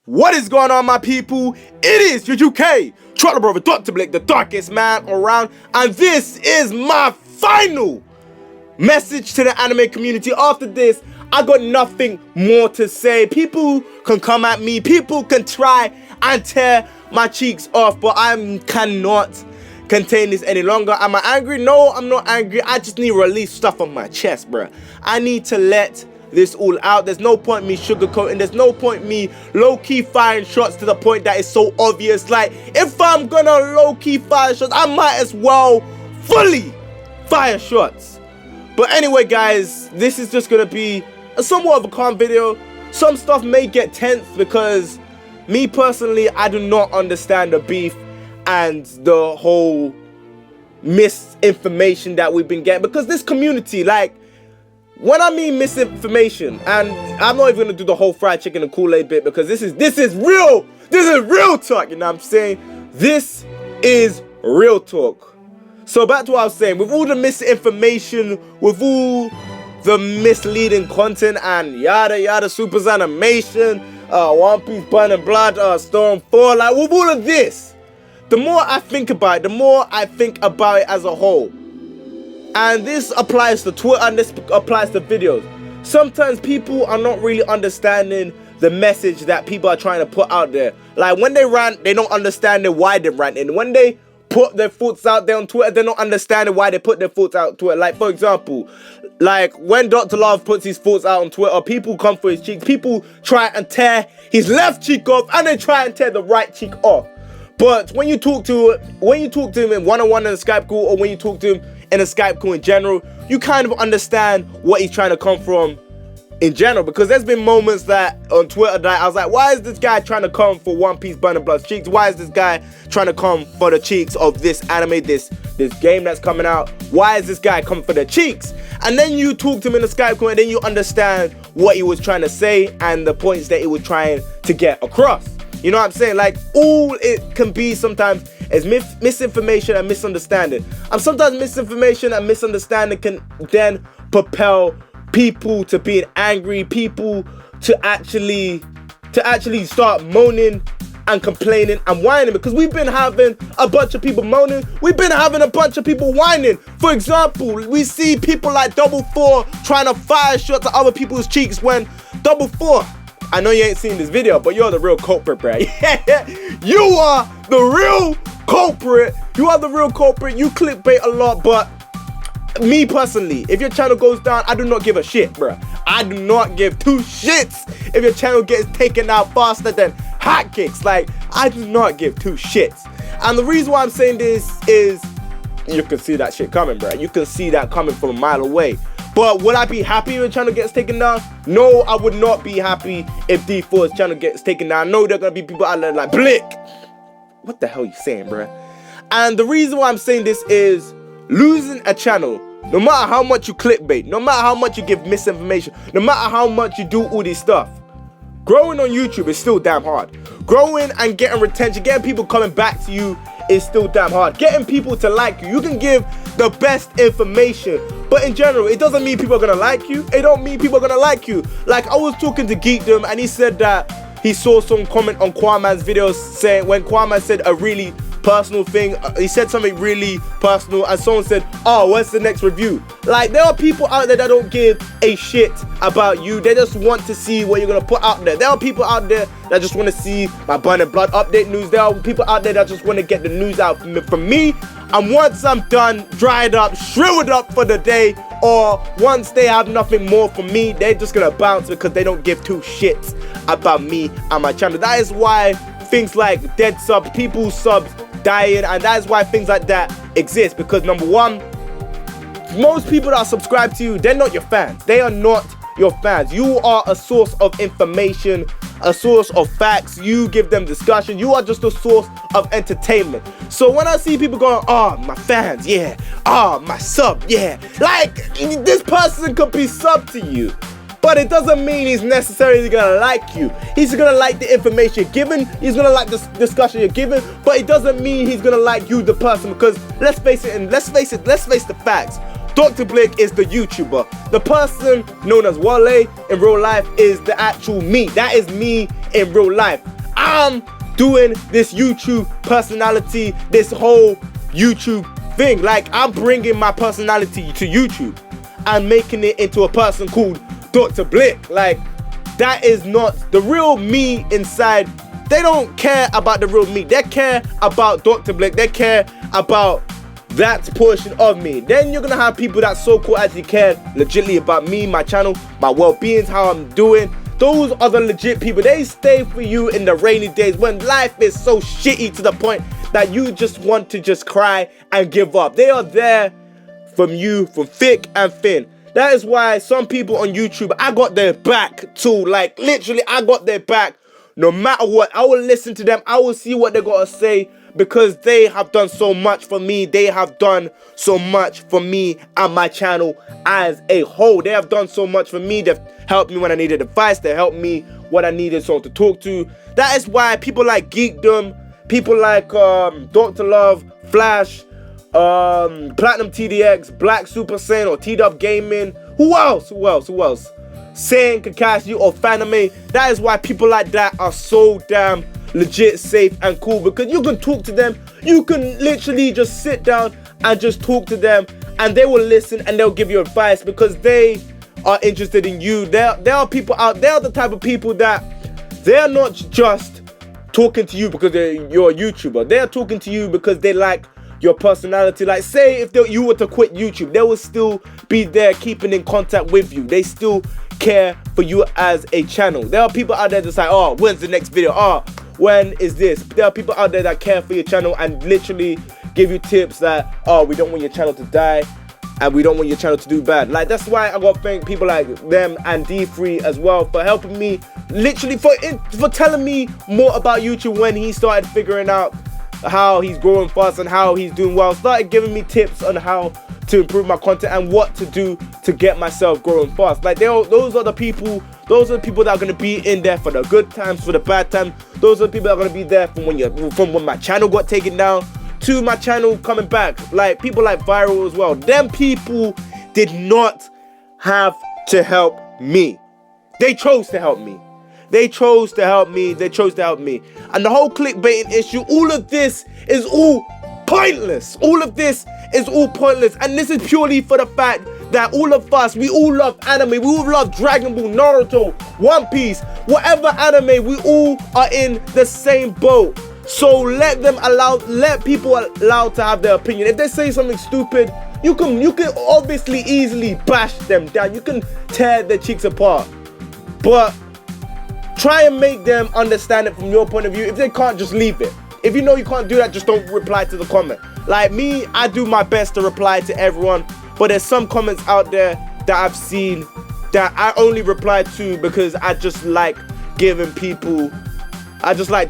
What is going on, my people? It is your UK Troller Brother Dr. Blake, the darkest man around, and this is my final message to the anime community. After this, I got nothing more to say. People can come at me, people can try and tear my cheeks off, but I cannot contain this any longer. Am I angry? No, I'm not angry. I just need to release stuff on my chest, bruh. I need to let this all out. There's no point me sugarcoating. There's no point me low-key firing shots to the point that it's so obvious. Like, if I'm gonna low-key fire shots, I might as well fully fire shots. But anyway, guys, this is just gonna be somewhat of a calm video. Some stuff may get tense because me personally, I do not understand the beef and the whole misinformation that we've been getting, because this community, like, when I mean misinformation, and I'm not even gonna do the whole fried chicken and Kool-Aid bit, because this is real talk, you know what I'm saying? This is real talk. So back to what I was saying, with all the misinformation, with all the misleading content and yada yada, Super's animation, One Piece Burning Blood, Storm 4, like with all of this, the more I think about it, the more I think about it as a whole. And this applies to Twitter and this applies to videos. Sometimes people are not really understanding the message that people are trying to put out there. Like when they rant, they don't understand why they're ranting. When they put their thoughts out there on Twitter, they're not understanding why they put their thoughts out on Twitter. Like, for example, like when Dr. Love puts his thoughts out on Twitter, people come for his cheeks. People try and tear his left cheek off and they try and tear the right cheek off. But when you talk to him in one-on-one in a Skype call, or when you talk to him in a Skype call in general, you kind of understand what he's trying to come from in general. Because there's been moments that on Twitter that I was like, why is this guy trying to come for One Piece Burning Blood's cheeks? Why is this guy trying to come for the cheeks of this anime, this game that's coming out? Why is this guy coming for the cheeks? And then you talk to him in a Skype call and then you understand what he was trying to say and the points that he was trying to get across. You know what I'm saying? Like, all it can be sometimes is misinformation and misunderstanding. And sometimes misinformation and misunderstanding can then propel people to being angry, people to actually start moaning and complaining and whining, because we've been having a bunch of people moaning, we've been having a bunch of people whining. For example, we see people like Double Four trying to fire shots at other people's cheeks when Double Four, I know you ain't seen this video, but you're the real culprit, bro. You are the real culprit. You are the real culprit. You clickbait a lot, but me personally, if your channel goes down, I do not give a shit, bro. I do not give two shits if your channel gets taken out faster than hotcakes. Like, I do not give two shits. And the reason why I'm saying this is you can see that shit coming, bro. You can see that coming from a mile away. But would I be happy if your channel gets taken down? No, I would not be happy if D4's channel gets taken down. I know there are going to be people out there like, Blick, what the hell are you saying, bro? And the reason why I'm saying this is losing a channel, no matter how much you clickbait, no matter how much you give misinformation, no matter how much you do all this stuff, growing on YouTube is still damn hard. Growing and getting retention, getting people coming back to you is still damn hard. Getting people to like you, you can give the best information, but in general, it doesn't mean people are gonna like you. It don't mean people are gonna like you. Like, I was talking to Geekdom and he said that he saw some comment on Kwaman's videos saying, when Kwaman said a really personal thing, he said something really personal and someone said, oh, what's the next review? Like, there are people out there that don't give a shit about you. They just want to see what you're gonna put out there. There are people out there that just want to see my Burning Blood update news. There are people out there that just want to get the news out from me. And once I'm done, dried up, shriveled up for the day, or once they have nothing more for me, they're just gonna bounce because they don't give two shits about me and my channel. That is why things like dead subs, people's subs dying, and that is why things like that exist. Because number one, most people that subscribe to you, they're not your fans. They are not your fans. You are a source of information, a source of facts. You give them discussion. You are just a source of entertainment. So when I see people going, oh, my fans, yeah, oh, my sub, yeah, like, this person could be sub to you, but it doesn't mean he's necessarily gonna like you. He's gonna like the information you're given, he's gonna like the discussion you're given, but it doesn't mean he's gonna like you, the person, because let's face the facts. Dr. Blake is the YouTuber. The person known as Wale in real life is the actual me. That is me in real life. I'm doing this YouTube personality, this whole YouTube thing. Like, I'm bringing my personality to YouTube and making it into a person called Dr. Blick. Like, that is not the real me inside. They don't care about the real me. They care about Dr. Blick. They care about that portion of me. Then you're gonna have people that so-called actually care legitly about me, my channel, my well-being, how I'm doing. Those are the legit people. They stay for you in the rainy days when life is so shitty to the point that you just want to just cry and give up. They are there from you, from thick and thin. That is why some people on YouTube, I got their back too. Like, literally, I got their back. No matter what, I will listen to them. I will see what they got to say, because they have done so much for me. They have done so much for me and my channel as a whole. They have done so much for me. They've helped me when I needed advice. They helped me when I needed someone to talk to. That is why people like Geekdom, people like Dr. Love, Flash, Platinum TDX, Black Super Saiyan, or T-Dub Gaming. Who else? Saiyan, Kakashi, or Fanime. That is why people like that are so damn legit, safe, and cool, because you can talk to them. You can literally just sit down and just talk to them, and they will listen and they'll give you advice because they are interested in you. There are people out there, the type of people that they're not just talking to you because you're a YouTuber. They're talking to you because they like your personality. Like, say if you were to quit YouTube, they will still be there keeping in contact with you. They still care for you as a channel. There are people out there that's like, oh, when's the next video? Oh, when is this? There are people out there that care for your channel and literally give you tips that, oh, we don't want your channel to die and we don't want your channel to do bad. Like, that's why I gotta thank people like them and D3 as well for helping me, literally for telling me more about YouTube when he started figuring out how he's growing fast and how he's doing well. Started giving me tips on how to improve my content and what to do to get myself growing fast. Like, those are the people that are gonna be in there for the good times, for the bad times. Those are the people that are gonna be there from when my channel got taken down to my channel coming back. Like, people like Viral as well. Them people did not have to help me. They chose to help me. They chose to help me. And the whole clickbaiting issue, all of this is all pointless. And this is purely for the fact that all of us, we all love anime. We all love Dragon Ball, Naruto, One Piece, whatever anime. We all are in the same boat. So let people allowed to have their opinion. If they say something stupid, you can obviously easily bash them down. You can tear their cheeks apart. But try and make them understand it from your point of view. If they can't, just leave it. If you know you can't do that, just don't reply to the comment. Like me, I do my best to reply to everyone, but there's some comments out there that I've seen that I only reply to because I just like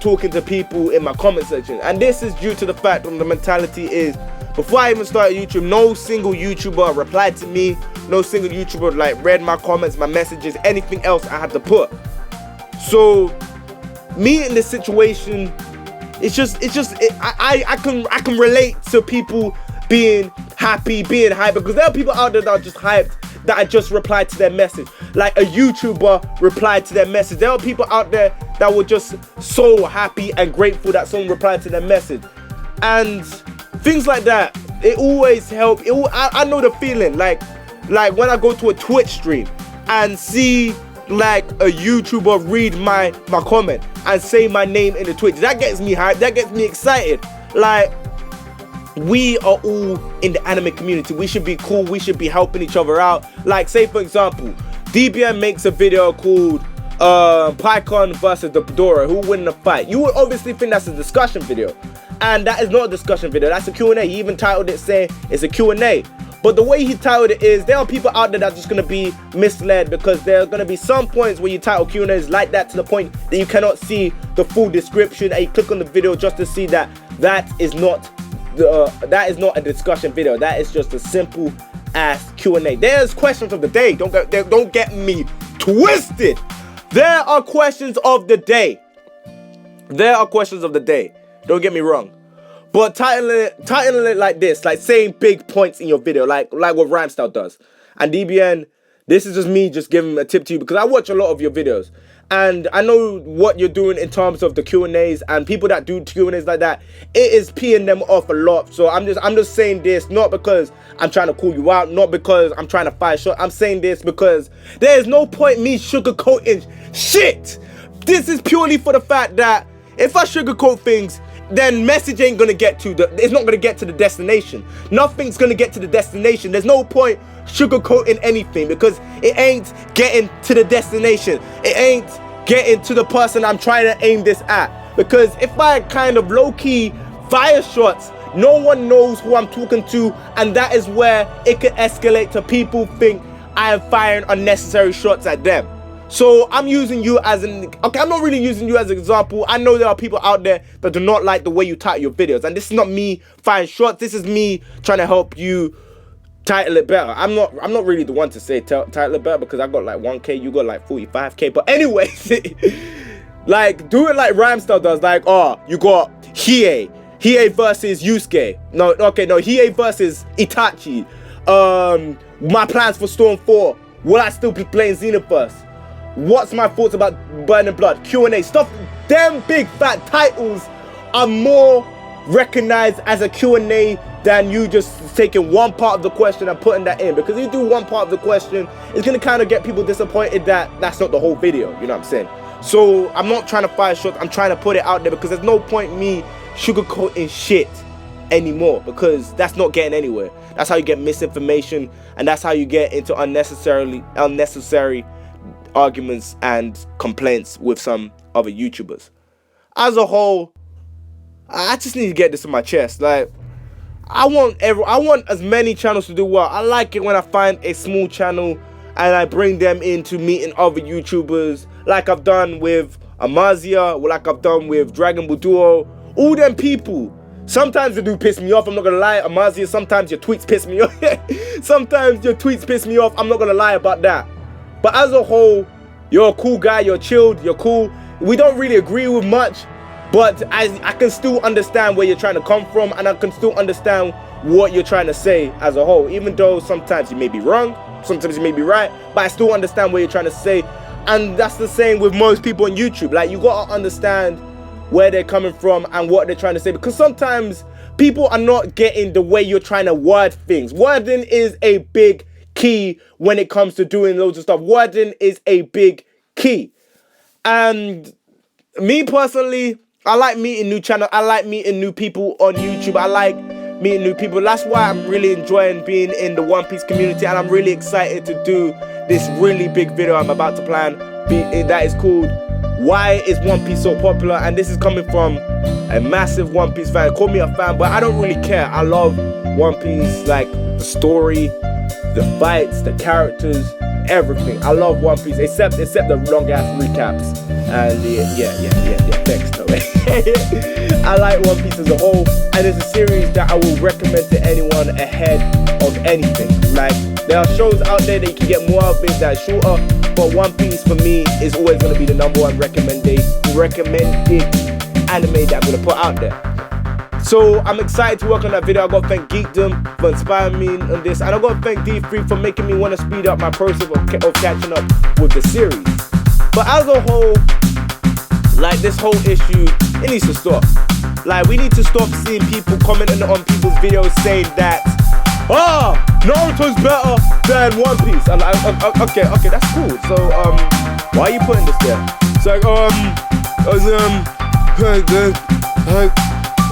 talking to people in my comment section. And this is due to the fact that the mentality is, before I even started YouTube, no single YouTuber replied to me. No single YouTuber like read my comments, my messages, anything else I had to put. So me in this situation, I can relate to people being happy, being hyped, because there are people out there that are just hyped that I just replied to their message. Like a YouTuber replied to their message. There are people out there that were just so happy and grateful that someone replied to their message. And things like that, it always helps. I know the feeling, like when I go to a Twitch stream and see like a YouTuber read my comment and say my name in the Twitch, that gets me hyped, that gets me excited. Like, we are all in the anime community. We should be cool. We should be helping each other out. Like, say for example, DBM makes a video called Pycon versus the Dora, who win the fight. You would obviously think that's a discussion video, and that is not a discussion video. That's a Q&A. He even titled it saying it's a Q&A. But the way he titled it is, there are people out there that are just going to be misled, because there are going to be some points where you title Q&As like that to the point that you cannot see the full description, and you click on the video just to see that is not a discussion video. That is just a simple ass Q&A. There's questions of the day. Don't get me twisted. There are questions of the day. Don't get me wrong. But titling it like this, like saying big points in your video, like what Rhymestyle does. And DBN, this is just me just giving a tip to you, because I watch a lot of your videos. and I know what you're doing in terms of the Q&As, and people that do Q&As like that, it is peeing them off a lot. So I'm just saying this, not because I'm trying to call you out, not because I'm trying to fire shot. I'm saying this because there is no point me sugarcoating shit. This is purely for the fact that if I sugarcoat things, then message ain't gonna get to it's not gonna get to the destination. Nothing's gonna get to the destination. There's no point sugarcoating anything because it ain't getting to the destination. It ain't getting to the person I'm trying to aim this at. Because if I kind of low-key fire shots, no one knows who I'm talking to, and that is where it could escalate to people think I am firing unnecessary shots at them. So I'm using you as I'm not really using you as an example. I know there are people out there that do not like the way you title your videos, and this is not me firing shots. This is me trying to help you title it better. I'm not really the one to say title it better because I got like 1K, you got like 45K. But anyways, like do it like Rhymestyle does. Like, oh, you got Hiei versus Yusuke. No, Hiei versus Itachi. My plans for Storm 4. Will I still be playing Xenoverse? What's my thoughts about Burning Blood? Q&A stuff. Them big fat titles are more recognized as a Q&A than you just taking one part of the question and putting that in. Because if you do one part of the question, it's gonna kind of get people disappointed that that's not the whole video. You know what I'm saying? So I'm not trying to fire shots. I'm trying to put it out there because there's no point me sugarcoating shit anymore, because that's not getting anywhere. That's how you get misinformation, and that's how you get into unnecessary arguments and complaints with some other YouTubers. As a whole, I just need to get this on my chest. Like, I want as many channels to do well. I like it when I find a small channel and I bring them into meeting other YouTubers, like I've done with Amazia, or like I've done with Dragon Ball Duo. All them people. Sometimes they do piss me off, I'm not gonna lie. Amazia, sometimes your tweets piss me off. Sometimes your tweets piss me off, I'm not gonna lie about that. But as a whole, you're a cool guy, you're chilled, you're cool. We don't really agree with much, but I can still understand where you're trying to come from, and I can still understand what you're trying to say as a whole. Even though sometimes you may be wrong, sometimes you may be right, but I still understand what you're trying to say. And that's the same with most people on YouTube. Like, you gotta understand where they're coming from and what they're trying to say, because sometimes people are not getting the way you're trying to word things. Wording is a big key when it comes to doing loads of stuff. Wording is a big key. And me personally, I like meeting new channels. I like meeting new people on YouTube. I like meeting new people. That's why I'm really enjoying being in the One Piece community, and I'm really excited to do this really big video I'm about to plan. That is called Why is One Piece So Popular? And this is coming from a massive One Piece fan. Call me a fan, but I don't really care. I love One Piece, like the story, the fights, the characters, everything. I love One Piece, except the long ass recaps. And yeah, thanks Toei. I like One Piece as a whole, and it's a series that I will recommend to anyone ahead of anything. Like, there are shows out there that you can get more of, things that are shorter, but One Piece for me is always going to be the #1 recommended anime that I'm going to put out there. So I'm excited to work on that video. I got to thank Geekdom for inspiring me on this, and I got to thank D3 for making me want to speed up my process of catching up with the series. But as a whole, like, this whole issue, it needs to stop. Like, we need to stop seeing people commenting on people's videos saying that, Naruto's better than One Piece. And okay, that's cool. So why are you putting this there? It's like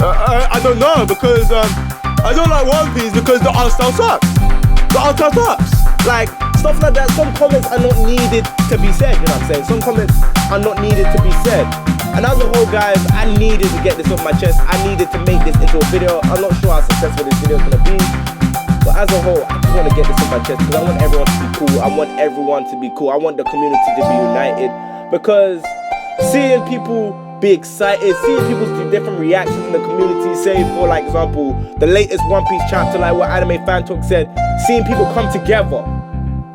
I don't know, because I don't like One Piece because the art style sucks. The art style sucks. Like, stuff like that. Some comments are not needed to be said, you know what I'm saying? Some comments are not needed to be said. And as a whole, guys, I needed to get this off my chest. I needed to make this into a video. I'm not sure how successful this video is going to be, but as a whole, I just want to get this off my chest because I want everyone to be cool. I want everyone to be cool. I want the community to be united, because seeing people be excited, seeing people's different reactions in the community, say, for like example, the latest One Piece chapter, like what Anime Fan Talk said, seeing people come together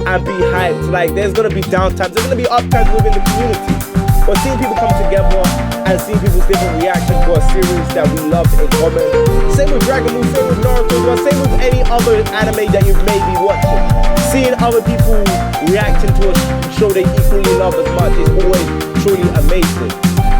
and be hyped. Like, there's gonna be downtimes, there's gonna be uptimes within the community, but seeing people come together and seeing people's different reactions to a series that we love in common. Same with Dragon Ball, same with Naruto, but same with any other anime that you may be watching. Seeing other people reacting to a show they equally love as much is always truly amazing.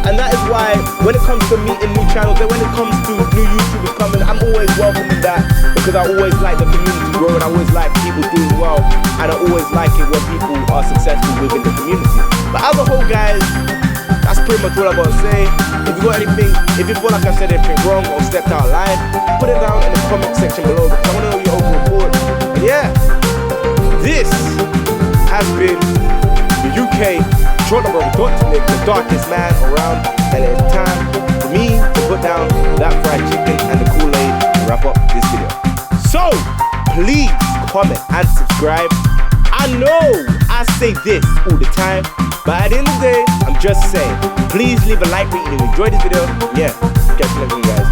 And that is why when it comes to meeting new channels and when it comes to new YouTubers coming, I'm always welcoming that, because I always like the community growing, I always like people doing well, and I always like it when people are successful within the community. But as a whole, guys, that's pretty much what I'm gonna say. If you got anything, if you feel like I said anything wrong or stepped out of line, put it down in the comment section below, because I wanna know your overall report. And yeah, this has been the UK short number of Dr. Nick, the darkest man around, and it's time for me to put down that fried chicken and the Kool-Aid and wrap up this video. So, please comment and subscribe. I know I say this all the time, but at the end of the day, I'm just saying, please leave a like rating if you enjoyed this video. Yeah, catch you next one, guys.